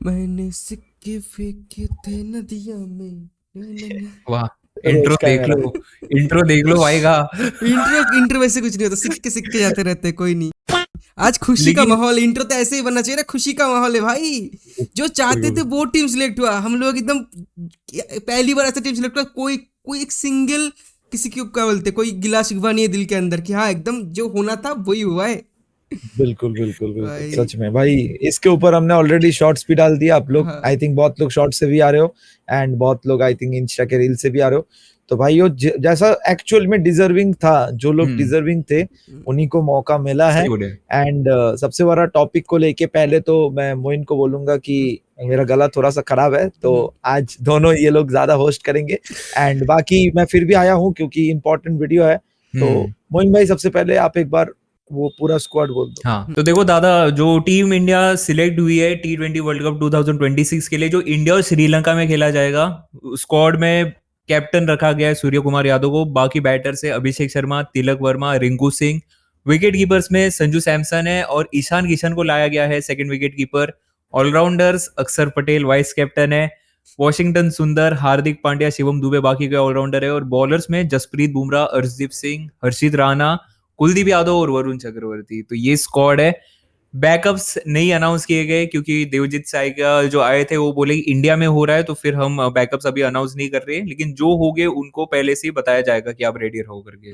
मैंने सिक्के फेंके थे नदिया में। वाह, रोज इंट्रो का है देख मेरा। लो, इंट्रो देख लो भाई का। इंट्रो वैसे कुछ नहीं होता, सिक्के सिक्के जाते रहते हैं, कोई नहीं। आज खुशी का लेकिन माहौल, इंट्रो तो ऐसे ही बनना चाहिए ना, खुशी का माहौल है भाई। जो चाहते थे वो टीम सिलेक्ट हुआ, हम लोग एकदम पहली बार ऐसा टीम सिलेक्ट हुआ, कोई कोई एक सिंगल किसी को क्या बोलते, कोई गिला शिकवा नहीं है दिल के अंदर कि हाँ एकदम जो होना था वही हुआ है बिल्कुल बिल्कुल बिल्कुल, भाई। सच में भाई। इसके ऊपर हमने ऑलरेडी शॉर्ट्स भी डाल दिया। आप लोग हाँ। आई थिंक बहुत लोग शॉर्ट्स से भी आ रहे हो एंड बहुत लोग आई थिंक इंस्टा के रील से भी आ रहे हो। तो भाई वो जैसा एक्चुअल में डिजर्विंग था, जो लोग डिजर्विंग थे उन्हीं को मौका मिला है। सही बोले। एंड सबसे बड़ा टॉपिक को लेके पहले तो मैं मोइन को बोलूंगा कि मेरा गला थोड़ा सा खराब है, तो आज दोनों ये लोग ज्यादा होस्ट करेंगे। एंड बाकी मैं फिर भी आया हूँ क्योंकि इंपॉर्टेंट वीडियो है। तो मोइन भाई सबसे पहले आप एक बार वो पूरा स्क्वाड बोल दो। हाँ, तो देखो दादा, जो टीम इंडिया सिलेक्ट हुई है T20 वर्ल्ड कप 2026 के लिए, जो इंडिया और श्रीलंका में खेला जाएगा, स्क्वाड में कैप्टन रखा गया है सूर्य कुमार यादव को। बाकी बैटर से अभिषेक शर्मा, तिलक वर्मा, रिंकू सिंह। विकेट कीपर्स में संजू सैमसन है और ईशान किशन को लाया गया है सेकंड विकेट कीपर। ऑलराउंडर्स अक्षर पटेल वाइस कैप्टन है। वॉशिंगटन सुंदर, हार्दिक पांड्या, शिवम दुबे बाकी के ऑलराउंडर है। और बॉलर्स में जसप्रीत बुमराह, अर्शदीप सिंह, हर्षित राणा, कुलदीप यादव और वरुण चक्रवर्ती। तो ये स्क्वाड है। बैकअप्स नहीं अनाउंस किए गए क्योंकि देवजीत साइका जो आए थे वो बोले इंडिया में हो रहा है, तो फिर हम बैकअप्स अभी अनाउंस नहीं कर रहे हैं, लेकिन जो हो गए उनको पहले से ही बताया जाएगा कि आप रेडी रहो करके।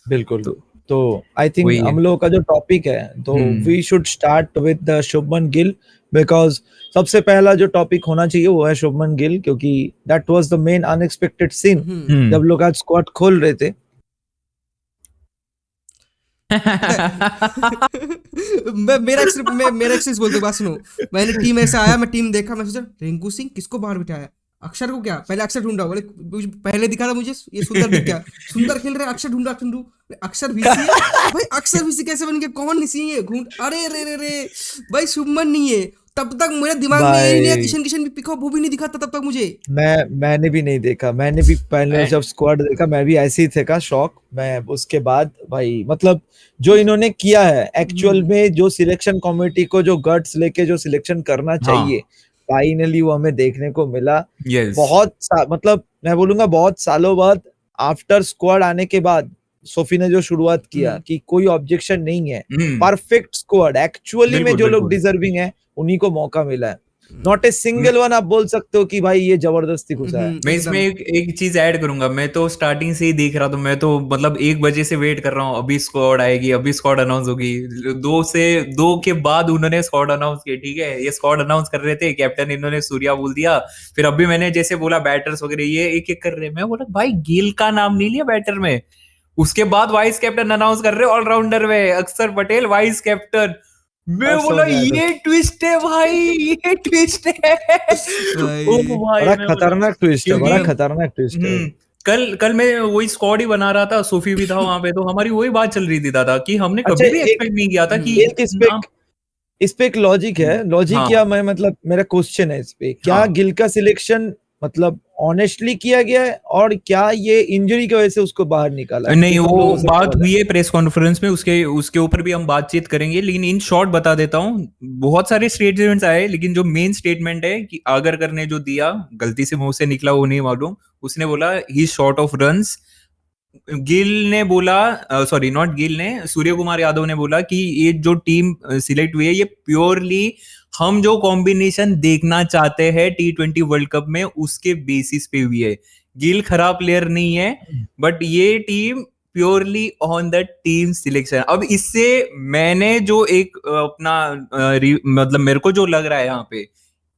बिल्कुल। तो आई थिंक हम लोगों का जो टॉपिक है, तो we should start with the Shubman Gill, because सबसे पहला जो टॉपिक होना चाहिए वो है शुभमन गिल, क्योंकि that was the main unexpected scene जब लोग आज स्क्वाड खोल रहे थे। मेरा एक्सपीरियंस बोलते बात सुनो। मैंने टीम ऐसा आया, मैं टीम देखा, मैं सोचा रिंकू सिंह किसको बाहर बिठाया, अक्षर को क्या, पहले अक्षर ढूंढा, बोले पहले दिखा था मुझे ये सुंदर दिख गया, सुंदर खेल रहे, अक्षर ढूंढा, अक्षर वीसी है भाई, अक्षर वीसी कैसे बन गया, कौन नहीं है घूम, अरे रे रे रे भाई शुभमन नहीं है। तब तक मेरे दिमाग में यही नहीं है, ईशान किशन भी पिकअप वो भी नहीं दिखाता तब तक मुझे। मैंने भी नहीं देखा, मैंने भी पहले जब स्क्वाड देखा मैं भी ऐसे ही थे का शॉक। मैं उसके बाद भाई मतलब जो इन्होंने किया है एक्चुअल में, जो सिलेक्शन कमेटी को जो गट्स लेके जो सिलेक्शन करना चाहिए, फाइनली वो हमें देखने को मिला। बहुत मतलब मैं बोलूंगा बहुत सालों बाद, आफ्टर स्क्वाड आने के बाद सोफी ने जो शुरुआत किया कि कोई ऑब्जेक्शन नहीं है, परफेक्ट स्क्वाड, एक्चुअली में जो लोग डिजर्विंग है उन्हीं को मौका मिला है। नॉट ए सिंगल वन आप बोल सकते हो कि भाई ये जबरदस्ती घुसा है। मैं इसमें एक चीज ऐड करूंगा। मैं तो स्टार्टिंग से ही देख रहा था, मैं तो मतलब 1 बजे से वेट कर रहा हूँ, अभी स्क्वाड आएगी, अभी स्क्वाड अनाउंस होगी। 2 के बाद उन्होंने स्क्वाड अनाउंस किया। ठीक है, ये स्क्वाड अनाउंस कर रहे थे, कैप्टन इन्होंने सूर्या बोल दिया, फिर अभी मैंने जैसे बोला बैटर्स वगैरह ये एक एक कर रहे हैं, मैं बोला भाई गिल का नाम नहीं लिया बैटर में। उसके बाद वाइस कैप्टन अनाउंस कर रहे हैं, ऑलराउंडर में अक्षर पटेल वाइस कैप्टन। मैं बोला ये ट्विस्ट है भाई, ये ट्विस्ट है। ओ भाई, बड़ा खतरनाक ट्विस्ट है, बड़ा खतरनाक ट्विस्ट है। कल मैं वही स्क्वाड ही बना रहा था, सोफी भी था वहां पे, तो हमारी वही बात चल रही थी दादा कि हमने कभी भी एक्सपेक्ट नहीं किया था कि इस पे एक लॉजिक है। लॉजिक क्या, मैं मतलब मेरा क्वेश्चन है इस पे, क्या गिल का सिलेक्शन मतलब ऑनेस्टली किया गया है, और क्या ये इंजरी की वजह से उसको बाहर निकाला? नहीं, वो बात हुई है प्रेस कॉन्फ्रेंस में, उसके ऊपर भी हम बातचीत करेंगे, लेकिन इन शॉर्ट बता देता हूँ। बहुत सारे स्टेटमेंट्स आए, लेकिन जो मेन स्टेटमेंट है कि आगरकर ने जो दिया, गलती से मुंह से निकला वो नहीं मालूम, उसने बोला ही शॉर्ट ऑफ रन्स। गिल ने बोला, सॉरी नॉट गिल ने, सूर्य कुमार यादव ने बोला कि ये जो टीम सिलेक्ट हुई है ये प्योरली हम जो कॉम्बिनेशन देखना चाहते हैं T20 वर्ल्ड कप में उसके बेसिस पे हुई है। गिल खराब प्लेयर नहीं है, बट ये team purely on the team selection. अब इससे मैंने जो एक अपना मतलब मेरे को जो लग रहा है यहाँ पे,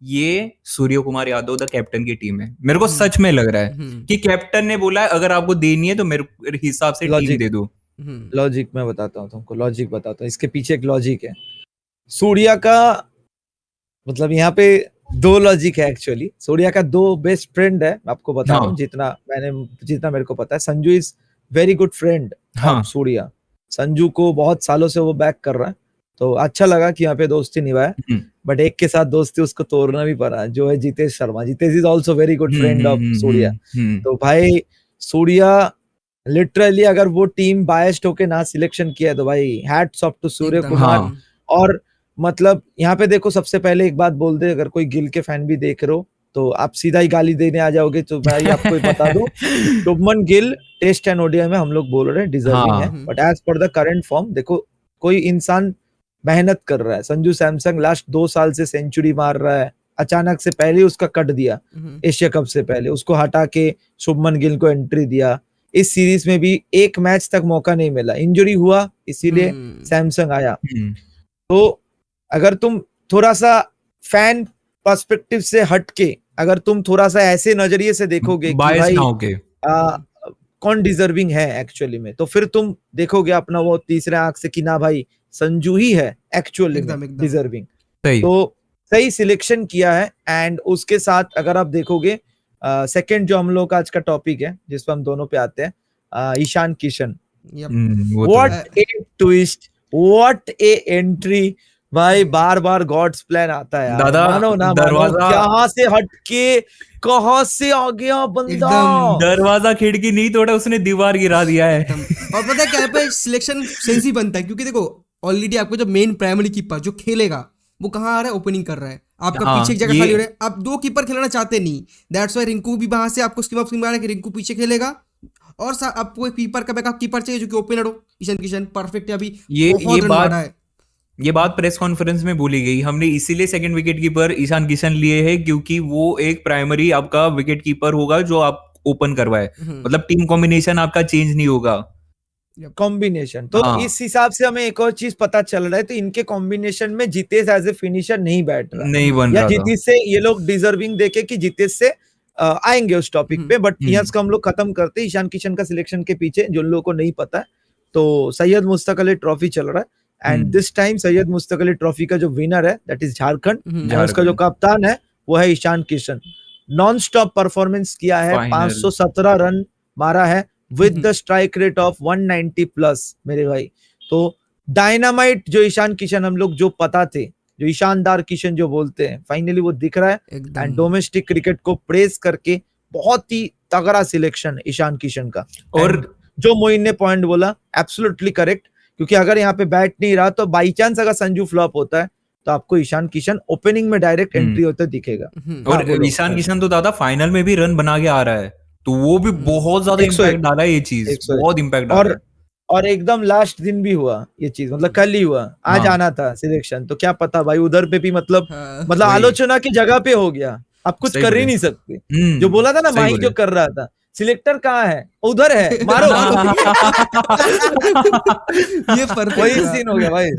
ये सूर्य कुमार यादव द कैप्टन की टीम है। मेरे को सच में लग रहा है कि कैप्टन ने बोला अगर आपको देनी है तो मेरे हिसाब से टीम दे दो। लॉजिक मैं बताता हूँ तुमको, लॉजिक बताता हूँ, इसके पीछे एक लॉजिक है। सूर्या का मतलब यहाँ पे 2 लॉजिक है एक्चुअली। सूर्या का 2 बेस्ट फ्रेंड है, मैं आपको बता रहा हूँ, जितना मेरे को पता है। Sanju is very good friend of Surya. Sanju को बहुत सालों से वो बैक कर रहा है, तो अच्छा लगा कि यहाँ पे दोस्ती निभाया। बट एक के साथ दोस्ती उसको तोड़ना भी पड़ा, जो है Jitesh Sharma. Jitesh is also very good friend of Surya. तो भाई सूर्या लिटरली अगर वो टीम बायस्ड होके ना सिलेक्शन किया तो भाई hats off to Surya Kumar. और मतलब यहाँ पे देखो, सबसे पहले एक बात बोल दे, अगर कोई गिल के फैन भी देख रहे हो तो आप सीधा ही गाली देने आ जाओगे, तो भाई आपको बता दूं, Shubman Gill test and ODI में हम लोग बोल रहे हैं डिजर्विंग है, हाँ but as per the current form देखो, कोई इंसान मेहनत कर रहा है, संजू सैमसंग लास्ट 2 साल से सेंचुरी मार रहा है, अचानक से पहले ही उसका कट दिया, एशिया कप से पहले उसको हटा के शुभमन गिल को एंट्री दिया, इस सीरीज में भी एक मैच तक मौका नहीं मिला, इंजरी हुआ इसीलिए सैमसंग आया। तो अगर तुम थोड़ा सा फैन पर्सपेक्टिव से हटके, अगर तुम थोड़ा सा ऐसे नजरिए से देखोगे कि बायस भाई ना होके कौन डिजर्विंग है एक्चुअली में, तो फिर तुम देखोगे अपना वो तीसरे आंख से कि ना भाई संजू ही है एक्चुअली में डिजर्विंग। सही तो सही सिलेक्शन किया है। एंड उसके साथ अगर आप देखोगे सेकंड जो हम लोग का आज का टॉपिक है जिस पर हम दोनों पे आते हैं, ईशान किशन, वो तो है। What A twist, what A entry, भाई बार बार गॉड्स प्लान आता है यार, दादा, मानो ना मानो, दरवाजा- कहाँ से हटके कहाँ से आ गया बंदा, एकदम। दरवाजा खिड़की नहीं तोड़ा उसने, दीवार गिरा दिया है। और पता है क्या पे सिलेक्शन सेंस ही बनता है, क्योंकि देखो ऑलरेडी आपको जो मेन प्राइमरी कीपर जो खेलेगा वो कहाँ आ रहा है, ओपनिंग कर रहा है, आपका हाँ, पीछे एक जगह ये- खाली हो रहा है, आप 2 कीपर खेलना चाहते नहीं, दैट्स व्हाई रिंकू भी वहां से आपको स्कीम ऑफ स्कीम आ रहा है कि रिंकू पीछे खेलेगा, और आपको एक कीपर का बैकअप कीपर चाहिए जो कि ओपनर हो। ईशान किशन परफेक्ट है, अभी ये बहुत रन मारा है। ये बात प्रेस कॉन्फ्रेंस में बोली गई, हमने इसीलिए second wicket keeper Ishan Kishan लिए है क्योंकि वो एक प्राइमरी आपका विकेट कीपर होगा जो आप ओपन करवाए, मतलब टीम कॉम्बिनेशन आपका चेंज नहीं होगा, कॉम्बिनेशन। तो हाँ। इस हिसाब से हमें एक और चीज पता चल रहा है, तो इनके कॉम्बिनेशन में जितेश एज ए फिनिशर नहीं बैठ रहा, नहीं बन या रहा था। जितेश से ये लोग डिजर्विंग देखे कि जितेश से आएंगे उस टॉपिक पे, बट यहाँ को हम लोग खत्म करते हैं ईशान किशन का सिलेक्शन के पीछे, जो लोगों को नहीं पता है, तो सैयद मुश्ताक अली ट्रॉफी चल रहा है, and this time Syed Mushtaq Ali trophy का जो विनर है दैट इज झारखंड, एंड उसका जो कप्तान है वो है Ishan Kishan. Non stop performance किया है, Final। 517 रन मारा है with the strike rate of 190 plus मेरे भाई। तो डायनामाइट जो ईशान किशन हम लोग जो पता थे, जो ईशानदार किशन जो बोलते हैं, फाइनली वो दिख रहा है, एंड डोमेस्टिक क्रिकेट को प्रेस करके बहुत ही तगड़ा सिलेक्शन ईशान किशन का। और जो मोइन ने पॉइंट बोला एब्सोल्युटली करेक्ट, क्योंकि अगर यहाँ पे बैट नहीं रहा तो बाई चांस अगर संजू फ्लॉप होता है तो आपको ईशान किशन ओपनिंग में डायरेक्ट एंट्री होते दिखेगा। और ईशान किशन तो दादा फाइनल में भी रन बना के आ रहा है, तो वो भी बहुत ज्यादा इम्पैक्ट डाला है, ये चीज बहुत इम्पैक्ट डाला है। और एकदम लास्ट दिन भी हुआ ये चीज, मतलब कल ही हुआ, आज आना था सिलेक्शन, तो क्या पता भाई उधर पे भी मतलब आलोचना की जगह पे हो गया, आप कुछ कर ही नहीं सकते। जो बोला था ना माही जो कर रहा था, सिलेक्टर कहाँ है, उधर है, मारो। ये वही सीन हो गया भाई।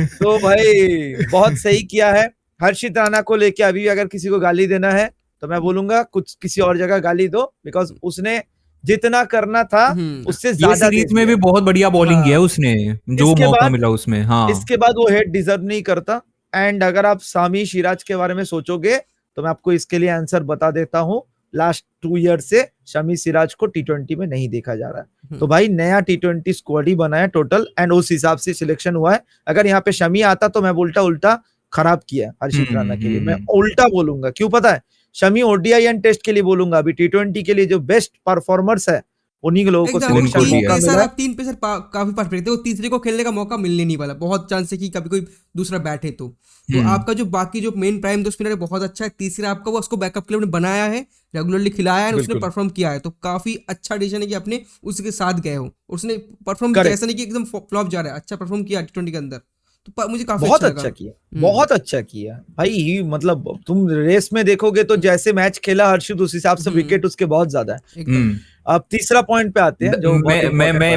तो भाई बहुत सही किया है। हर्षित राणा को लेके अभी अगर किसी को गाली देना है तो मैं बोलूंगा कुछ किसी और जगह गाली दो, बिकॉज उसने जितना करना था उससे ज्यादा सीरीज में भी बहुत बढ़िया बॉलिंग किया है उसने, जो मौका मिला उसमें। हाँ, इसके बाद वो हेड डिजर्व नहीं करता। एंड अगर आप सामी सिराज के बारे में सोचोगे तो मैं आपको इसके लिए आंसर बता देता हूँ, लास्ट 2 ईयर से शमी सिराज को T20 में नहीं देखा जा रहा है, तो भाई नया T20 स्क्वाड ही बना है टोटल, एंड उस हिसाब से सिलेक्शन हुआ है। अगर यहाँ पे शमी आता तो मैं बोलता उल्टा खराब किया हर्षित राणा के लिए, मैं उल्टा बोलूंगा, क्यों पता है, शमी ओडीआई एंड टेस्ट के लिए बोलूंगा, अभी T20 के लिए जो बेस्ट परफॉर्मर्स है उन्हीं के लोगों को सिलेक्शन मौका मिला। 3 पेसर काफी परफेक्ट थे, वो तीसरे को खेलने का मौका मिलने नहीं वाला, बहुत चांस है कि कभी कोई दूसरा बैठे तो आपका जो बाकी जो मेन प्राइम दो स्पिनर है बहुत अच्छा है, तीसरा आपका वो उसको बैकअप के लिए बनाया है, रेगुलरली खिलाया है, उसने परफॉर्म किया है, तो काफी अच्छा डिसीजन है कि आपने उसके साथ गए हो, उसने परफॉर्म किया, ऐसा नहीं कि एकदम फ्लॉप जा रहा है, अच्छा परफॉर्म किया T20 के अंदर, तो मुझे काफी बहुत अच्छा किया, बहुत अच्छा किया भाई। मतलब तुम रेस में देखोगे तो जैसे मैच खेला हर्षित उस हिसाब से विकेट उसके बहुत ज्यादा है। अब तीसरा पॉइंट पे आते हैं, जो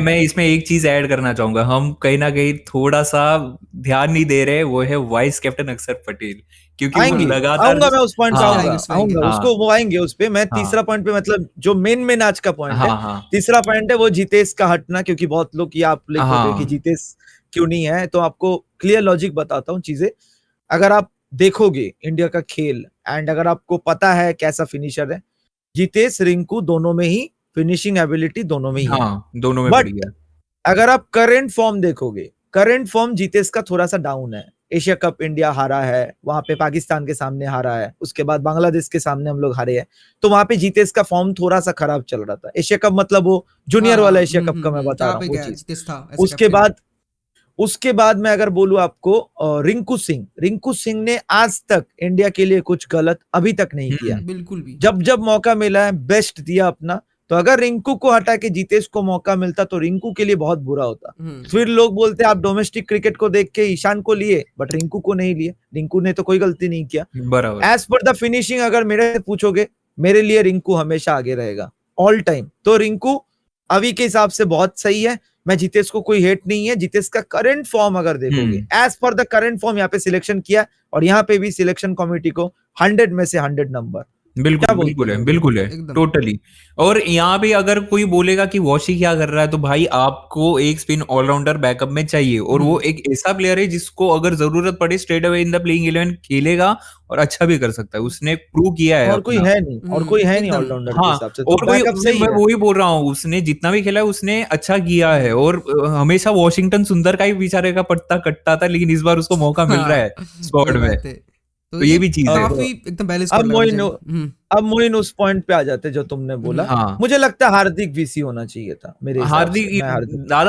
मैं इसमें एक चीज ऐड करना चाहूंगा, हम कहीं ना कहीं थोड़ा सा ध्यान नहीं दे रहे, वो है वाइस कैप्टन अक्षर पटेल, क्योंकि आएंगे, लगातार आऊंगा मैं उस पॉइंट पे आऊंगा उसको वो आएंगे उस पे। मैं तीसरा पॉइंट पे, मतलब जो मेन आज का पॉइंट है, तीसरा पॉइंट है वो जितेश का हटना, क्योंकि बहुत लोग ये आप लिखोगे कि जितेश क्यों नहीं है, तो आपको क्लियर लॉजिक बताता हूँ चीजें। अगर आप देखोगे इंडिया का खेल एंड अगर आपको पता है कैसा फिनिशर है, जितेश रिंकू दोनों में ही फिनिशिंग एबिलिटी दोनों में ही है, दोनों में बढ़िया। अगर आप करंट फॉर्म देखोगे, करंट फॉर्म जितेश का थोड़ा सा डाउन है। एशिया कप इंडिया हारा है, वहां पे पाकिस्तान के सामने हारा है, उसके बाद बांग्लादेश के सामने हम लोग हारे हैं, तो वहां पे जितेश का फॉर्म थोड़ा सा खराब चल रहा था। एशिया कप मतलब वो जूनियर वाला एशिया कप का मैं बता रहा हूँ वो चीज। उसके बाद उसके बाद मैं अगर बोलूं आपको रिंकू सिंह ने आज तक इंडिया के लिए कुछ गलत अभी तक नहीं किया। बिल्कुल भी। जब जब मौका मिला है बेस्ट दिया अपना। तो अगर रिंकू को हटा के जितेश को मौका मिलता तो रिंकू के लिए बहुत बुरा होता। फिर लोग बोलते आप डोमेस्टिक क्रिकेट को देख के ईशान को लिए बट रिंकू को नहीं लिए। रिंकू ने तो कोई गलती नहीं किया। बराबर। एज पर द फिनिशिंग अगर मेरे से पूछोगे, मेरे लिए रिंकू हमेशा आगे रहेगा ऑल टाइम। तो रिंकू अभी के हिसाब से बहुत सही है। मैं जितेश को कोई हेट नहीं है। जितेश का करंट फॉर्म अगर देखोगे, as per the current form यहाँ पे सिलेक्शन किया और यहाँ पे भी सिलेक्शन कमेटी को 100 में से 100 नंबर। बिल्कुल है टोटली। और यहाँ पे अगर कोई बोलेगा कि वॉशी क्या कर रहा है, तो भाई आपको एक स्पिन ऑलराउंडर बैकअप में चाहिए और वो एक ऐसा प्लेयर है जिसको अगर जरूरत पड़े straight away in the playing 11 खेलेगा और अच्छा भी कर सकता है। उसने प्रूव किया है। और कोई है नहीं ऑलराउंडर के हिसाब से। और मैं वही बोल रहा हूँ, उसने जितना भी खेला है उसने अच्छा किया है। और हमेशा वॉशिंगटन सुंदर का ही बेचारे का पत्ता कटता था, लेकिन इस बार उसको मौका मिल रहा है स्क्वाड में। तो ये भी चीज है। काफी एकदम बैलेंस। अब मोइन उस पॉइंट पे आ जाते जो तुमने बोला। मुझे लगता है हार्दिक वीसी होना चाहिए था मेरे हिसाब से।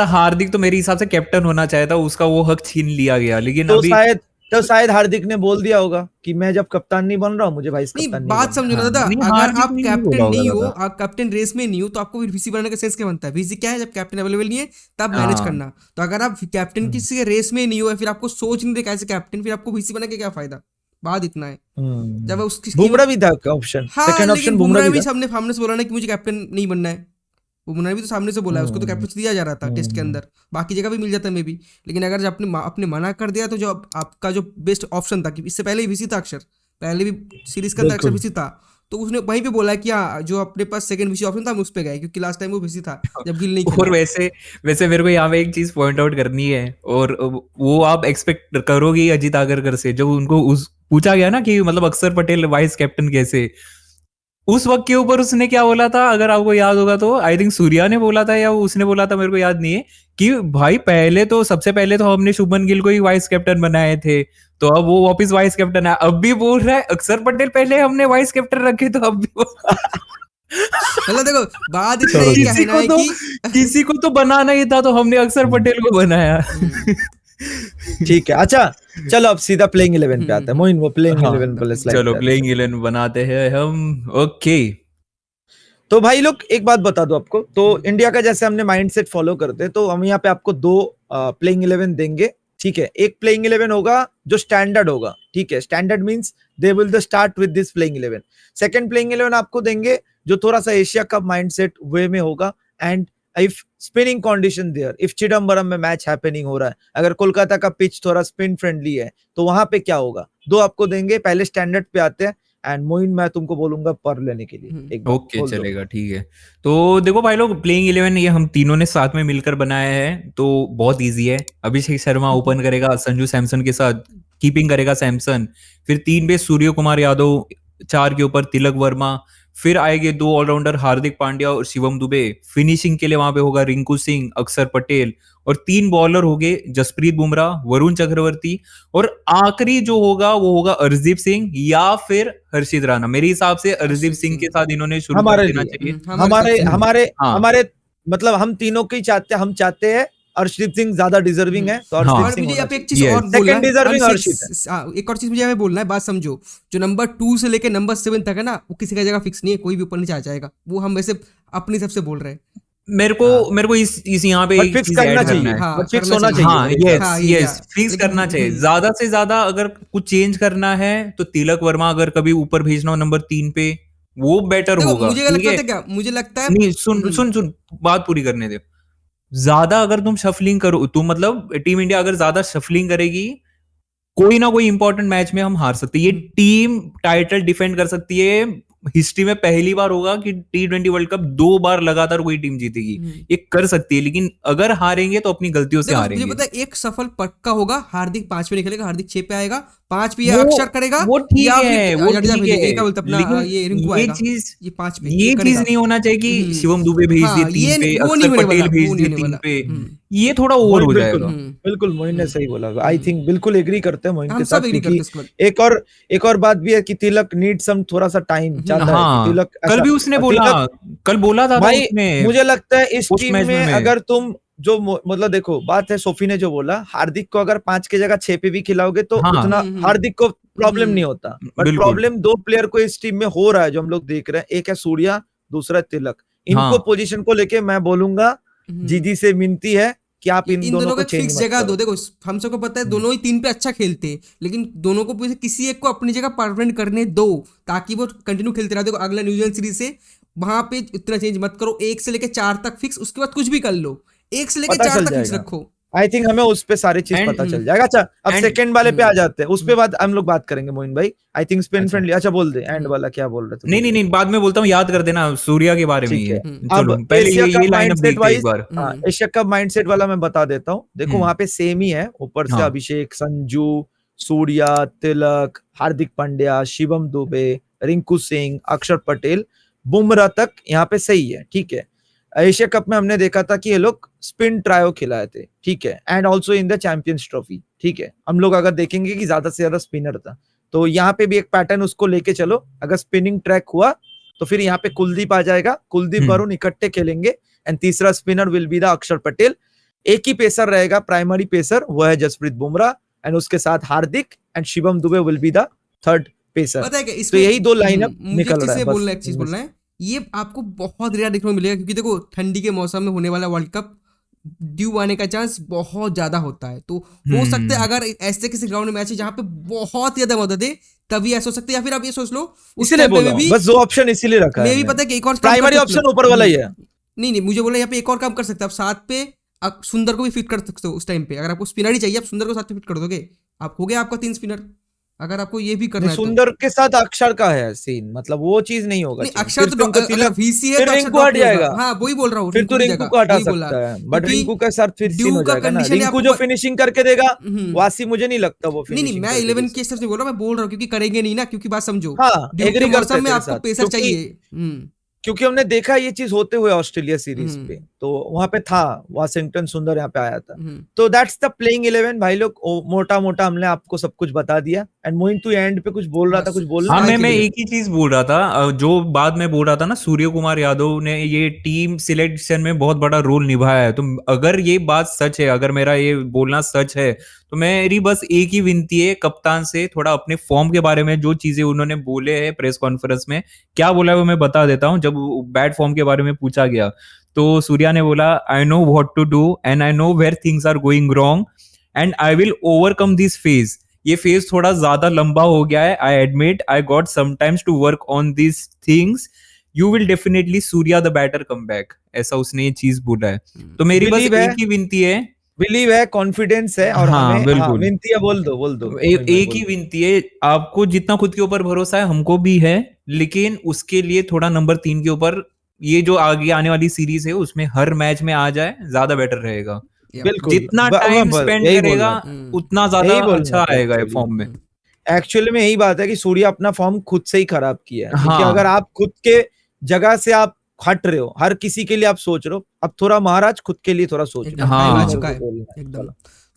हार्दिक तो मेरे हिसाब से कैप्टन होना चाहिए था, उसका वो हक छीन लिया गया। लेकिन तो शायद हार्दिक ने बोल दिया होगा कि मैं जब कप्तान नहीं बन रहा हूँ मुझे वाइस कप्तान नहीं। बात समझो ना दादा, अगर आप कैप्टन नहीं हो, आप कैप्टन रेस में नहीं हो, तो आपको फिर वीसी बनाने का सेंस क्या बनता है? वीसी क्या है? जब कैप्टन अवेलेबल नहीं है तब मैनेज करना। तो अगर आप कैप्टन किसी रेस में नहीं हो, फिर आपको सोच नहीं रहे कैसे कैप्टन, फिर आपको वीसी बना के क्या फायदा? बात इतना है। जब उसकी बुमराह भी था ऑप्शन, सेकंड ऑप्शन बुमराह भी सामने से बोला ना कि मुझे कैप्टन नहीं बनना है। बुमराह भी तो सामने से बोला है, उसको तो कैप्टन दिया जा रहा था टेस्ट के अंदर, बाकी जगह भी मिल जाता है मे भी। लेकिन अगर आपने मना कर दिया तो जो आपका जो बेस्ट ऑप्शन था, कि इससे पहले ही वीसी था अक्षर, पहले भी सीरीज का अक्षर वीसी था, तो उसने वहीं पे बोला कि हाँ जो अपने पास सेकंड वीसी ऑप्शन था हम उस पे गए, क्योंकि लास्ट टाइम वो वीसी था जब गिल नहीं खेला। और वैसे मेरे को यहाँ पे एक चीज पॉइंट आउट करनी है, और वो आप एक्सपेक्ट करोगे अजीत आगरकर से, जब उनको पूछा गया ना कि मतलब अक्षर पटेल वाइस कैप्टन कैसे, उस वक्त के ऊपर उसने क्या बोला था अगर आपको याद होगा तो, आई थिंक सूर्या ने बोला था या उसने बोला था, मेरे को याद नहीं है, कि भाई सबसे पहले तो हमने शुभमन गिल को ही वाइस कैप्टन बनाए थे, तो अब वो वापस वाइस कैप्टन है। अब भी बोल रहा है अक्षर पटेल पहले हमने वाइस कैप्टन रखे, तो अब भी मतलब देखो बात इतना ही कहना है कि किसी को तो बनाना ही था, तो हमने अक्षर पटेल को बनाया। ठीक है, अच्छा चलो अब सीधा प्लेइंग 11 पे आते हैं। मोइन वो प्लेइंग 11 पे स्लाइड। चलो प्लेइंग 11 बनाते हैं हम। ओके, तो भाई लोग एक बात बता दो आपको, तो इंडिया का जैसे हमने माइंडसेट फॉलो करते हैं, तो हम यहाँ पे आपको 2 प्लेइंग 11 देंगे। ठीक है, एक प्लेइंग 11 होगा जो स्टैंडर्ड होगा। ठीक है, standard means they will the start with this playing 11। Second playing 11 आपको देंगे जो थोड़ा सा एशिया कप माइंडसेट वे में होगा, and if spinning condition there, if Chidambaram में मैच हैपनिंग हो रहा है, अगर कोलकाता का पिच थोड़ा स्पिन फ्रेंडली है, तो वहां पे क्या होगा, 2 आपको देंगे। पहले स्टैंडर्ड पे आते हैं, एंड मोइन मैं तुमको बोलूंगा पर लेने के लिए। ओके चलेगा, ठीक है। तो देखो भाई लोग, प्लेइंग 11 ये हम तीनों ने साथ में मिलकर बनाया है, तो बहुत इजी है। अभिषेक शर्मा ओपन करेगा संजू सैमसन के साथ, कीपिंग करेगा सैमसन, फिर 3 पे सूर्य कुमार यादव, 4 के ऊपर तिलक वर्मा, फिर आएंगे 2 ऑलराउंडर हार्दिक पांड्या और शिवम दुबे, फिनिशिंग के लिए वहां पे होगा रिंकू सिंह, अक्षर पटेल, और 3 बॉलर हो गए जसप्रीत बुमराह, वरुण चक्रवर्ती, और आखिरी जो होगा वो होगा अर्शदीप सिंह या फिर हर्षित राणा। मेरे हिसाब से अर्शदीप सिंह के साथ इन्होंने शुरू कर देना चाहिए। हमारे मतलब हम तीनों की चाहते हैं, हम चाहते हैं अर्शदीप सिंह ज्यादा डिजर्विंग है, तो अर्शदीप सिंह होना चाहिए। एक चीज और बोलना है, एक और चीज मुझे बोलना है, बात समझो, जो नंबर 2 से लेके नंबर 7 तक है ना, वो किसी का जगह फिक्स नहीं है, कोई भी ऊपर नीचे आ जाएगा। वो हम वैसे अपनी सबसे बोल रहे हैं। मेरे को इस यहाँ पे फिक्स करना चाहिए, फिक्स होना चाहिए। यस, फिक्स करना चाहिए। ज्यादा से ज्यादा अगर कुछ चेंज करना है तो तिलक वर्मा अगर कभी ऊपर भेजना हो नंबर 3 पे, वो बेटर होगा। मुझे लगता है नहीं, सुन बात पूरी करने दे। ज्यादा अगर तुम शफलिंग करो, तुम मतलब टीम इंडिया अगर ज्यादा शफलिंग करेगी, कोई ना कोई इंपॉर्टेंट मैच में हम हार सकते हैं। ये टीम टाइटल डिफेंड कर सकती है। हिस्ट्री में पहली बार होगा कि T20 वर्ल्ड कप 2 बार लगातार कोई टीम जीतेगी, ये कर सकती है। लेकिन अगर हारेंगे तो अपनी गलतियों से हारेंगे। मुझे पता है एक सफल पक्का होगा, हार्दिक 5 पे निकलेगा, हार्दिक 6 पे आएगा, 5 पे अक्षर करेगा, वो ठीक है, वो ठीक है, ये चीज नहीं होना चाहिए कि शिवम दुबे भेज दिए 3 पे, अक्षर पटेल भेज दिए 3 पे, ये थोड़ा ओवर हो जाएगा। बिल्कुल मोइन ने सही बोला। आई थिंक बिल्कुल एग्री करते हैं मोइन के साथ, क्योंकि एक और बात भी है कि तिलक नीड सम थोड़ा सा टाइम चाहता है। तिलक कल भी उसने बोला, कल बोला था भाई, मुझे लगता है इस टीम में अगर तुम मतलब देखो बात है, सोफी ने जो बोला, हार्दिक को अगर 5 की जगह 6 पे भी खिलाओगे तो हाँ। उतना हार्दिक को प्रॉब्लम नहीं होता, बट बिल्कुल। प्रॉब्लम 2 प्लेयर को इस टीम में हो रहा है जो हम लोग देख रहे हैं, एक है सूर्या, दूसरा है तिलक। इनको हाँ। पोजीशन को लेके मैं बोलूंगा जीजी से विनती है कि आप इन दोनों को को एक चेंज फिक्स मत जगह करो। दो। देखो हम सबको पता है दोनों ही 3 पे अच्छा खेलते हैं, लेकिन दोनों को किसी एक को अपनी जगह परमानेंट करने दो ताकि वो कंटिन्यू खेलते रहे। देखो अगला न्यूजीलैंड सीरीज से वहां पे इतना चेंज मत करो, 1 से लेके 4 तक फिक्स, उसके बाद कुछ भी कर लो, 1 से लेके पता 4 चल तक फिक्स जाएगा। रखो। आई थिंक हमें उस पे सारी चीज And- पता चल जाएगा। अच्छा अब and- सेकंड वाले पे आ जाते हैं, उस पे बाद हम लोग बात करेंगे मोइन भाई। आई थिंक स्पिन अच्छा। फ्रेंडली। अच्छा बोल दे एंड वाला क्या बोल रहे थे? नहीं नहीं नहीं, बाद में बोलता हूँ, याद कर देना सूर्या के बारे में ठीक ये। है। चलो अब पहले एशिया ये कप लाइनअप माइंडसेट देखते हैं एक वाइज, बार। हाँ एशिया कप माइंडसेट वाला मैं बता देता हूँ। देखो वहां पे सेम ही है, ऊपर से हाँ। अभिषेक, संजू, सूर्या, तिलक, हार्दिक पांड्या, शिवम दुबे, रिंकू सिंह, अक्षर पटेल, बुमराह तक यहाँ पे सही है, ठीक है। एशिया कप में हमने देखा था कि ये लोग स्पिन ट्रायो खिलाए थे, ठीक है, and also in the champions trophy, ठीक है। हम लोग अगर देखेंगे कि ज्यादा से ज्यादा स्पिनर था, तो यहाँ पे भी एक पैटर्न उसको लेके चलो। अगर स्पिनिंग ट्रैक हुआ तो फिर यहाँ पे कुलदीप आ जाएगा, कुलदीप वरुण इकट्ठे खेलेंगे, एंड तीसरा spinner will be the Akshar Patel. एक ही पेसर रहेगा, प्राइमरी पेसर, वो है जसप्रीत बुमराह, एंड उसके साथ Hardik and Shivam Dube will be the third pacer. पता है क्या तो इसमें यही 2 लाइनअप मुझे निकल रहा है। बोलना है, एक चीज बोलना है, ये आपको बहुत रेयर देखने को मिलेगा, क्योंकि देखो ठंडी के मौसम में होने वाला वर्ल्ड कप ड्यू आने का चांस बहुत ज्यादा होता है। तो हो सकता है अगर ऐसे किसी ग्राउंड में मैच है जहाँ पे बहुत ज्यादा मदद है, तभी ऐसा हो सकता है। या फिर आप ये सोच लो उस इसीलिए टाइम पे बोला भी बस, 2 ऑप्शन इसीलिए रखा है मैं भी हमने। पता है कि एक और प्राइमरी ऑप्शन ऊपर वाला ही है। नहीं मुझे बोला यहाँ पे एक और काम कर सकते हैं आप, 7 पे आप सुंदर को भी फिट कर सकते हो। उस टाइम पे अगर आपको स्पिनर ही चाहिए, आप सुंदर को 7 पे फिट कर दोगे, आप हो गया आपका 3 स्पिनर। अगर आपको ये भी करना है तो सुंदर के साथ अक्षर का है सीन, मतलब वो चीज नहीं होगा। नहीं, अक्षर तो अगर VC है फिर तो अक्षर रिंकू drop हट नहीं होगा। जाएगा। हाँ वही बोल रहा हूँ, फिर तो की रिंकू जगह को हटा वही बोला। सकता है, बट क्योंकि रिंकू के साथ फिर सीन ड्यू हो का जाएगा ना। condition है रिंकू आपको जो फिनिशिंग करके देगा, वासी मुझे नहीं लगता वो नहीं फिनिशिंग मैं 11 के हिसाब से बोल रहा हूँ, मैं बोल रहा हूँ क्योंकि करेंगे नहीं ना, क्योंकि बात समझो हाँ ड्यू के एग्री करते मौसम में तेरे आपको साथ, पेसर चाहिए। क्योंकि हमने देखा ये चीज होते हुए ऑस्ट्रेलिया सीरीज पे, तो वहां पे था वाशिंगटन सुंदर यहाँ पे आया था। तो दैट्स द प्लेइंग 11 भाई लोग। मोटा मोटा हमने आपको सब कुछ बता दिया। एंड मोइन तू एंड पे कुछ बोल रहा था, कुछ बोलना? हाँ मैं एक ही चीज बोल रहा था, जो बाद में बोल रहा था ना, सूर्य कुमार यादव ने ये टीम सिलेक्शन में बहुत बड़ा रोल निभाया है। तो अगर ये बात सच है, अगर मेरा ये बोलना सच है, तो मेरी बस एक ही विनती है कप्तान से, थोड़ा अपने फॉर्म के बारे में जो चीजें उन्होंने बोले हैं प्रेस कॉन्फ्रेंस में, क्या बोला है वो मैं बता देता हूँ। जब बैड फॉर्म के बारे में पूछा गया तो सूर्या ने बोला, I know what to do and I know where things are going wrong and I will overcome this phase. ये फेज थोड़ा ज्यादा लंबा हो गया है, I admit I got sometimes to work on this things, you will definitely Surya the batter come back, ऐसा उसने ये चीज बोला है। तो मेरी बस एक ही विनती है, बिलीव है, कॉन्फिडेंस है, और हाँ, हमें बिल्कुल विनती है, बोल दो एक ही विनती है, आपको जितना खुद के ऊपर भरोसा है हमको भी है, लेकिन उसके लिए थोड़ा नंबर 3 के ऊपर, ये जो आगे आने वाली सीरीज है उसमें हर मैच में आ जाए, ज्यादा बेटर रहेगा। बिल्कुल जितना टाइम स्पेंड करेगा उतना ज्यादा अच्छा आएगा ये फॉर्म में। एक्चुअली में यही बात है कि सूर्या अपना फॉर्म खुद से ही खराब किया है। हाँ। क्योंकि अगर आप खुद के जगह से आप हट रहे हो, हर किसी के लिए आप सोच रहे हो, अब थोड़ा महाराज खुद के लिए थोड़ा सोच रहे हो। हाँ। एकदम।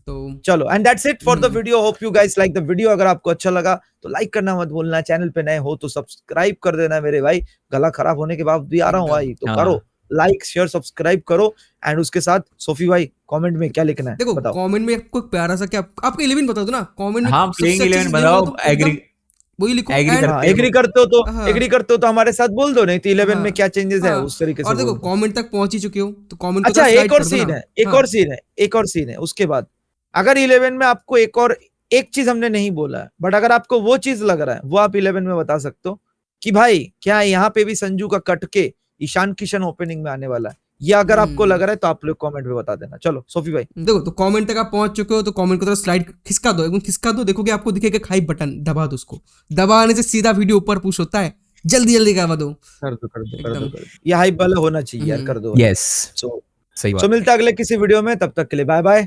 तो चलो and that's it for the video. Hope you guys like the video. अगर आपको अच्छा लगा तो लाइक करना मत भूलना, चैनल पे नए हो तो सब्सक्राइब कर देना मेरे भाई। गला खराब होने के बाद भी आ रहा हूँ भाई, तो करो लाइक शेयर सब्सक्राइब करो। एंड उसके साथ सोफी भाई कमेंट में क्या लिखना है? देखो कमेंट में आपको प्यारा सा क्या आपका 11 बता दो ना कमेंट में। हाँ प्लेइंग 11 बताओ, एग्री वही लिखो। एग्री करते हो तो हमारे साथ बोल दो, नहीं तो 11 में क्या चेंजेस है उस तरीके से। और देखो कमेंट तक पहुंच ही चुके हो तो कमेंट। अच्छा एक और सीन है उसके बाद, अगर 11 में आपको एक चीज हमने नहीं बोला है, बट अगर आपको वो चीज लग रहा है वो आप 11 में बता सकते हो कि भाई क्या यहाँ पे भी संजू का कट के ईशान किशन ओपनिंग में आने वाला है, या अगर आपको लग रहा है तो आप लोग कमेंट में बता देना। चलो सोफी भाई देखो, तो कमेंट तक आप पहुंच चुके हो तो कमेंट को थोड़ा स्लाइड खिसका दो, एकदम खिसका दो, देखोगे आपको दिखेगा हाइप बटन, दबा दो उसको। दबाने से सीधा वीडियो ऊपर पुश होता है, जल्दी करवा दो। कर दो ये हाइप वाला होना चाहिए यार, कर दो। यस सो सही बात। मिलता है अगले किसी वीडियो में, तब तक के लिए बाय बाय।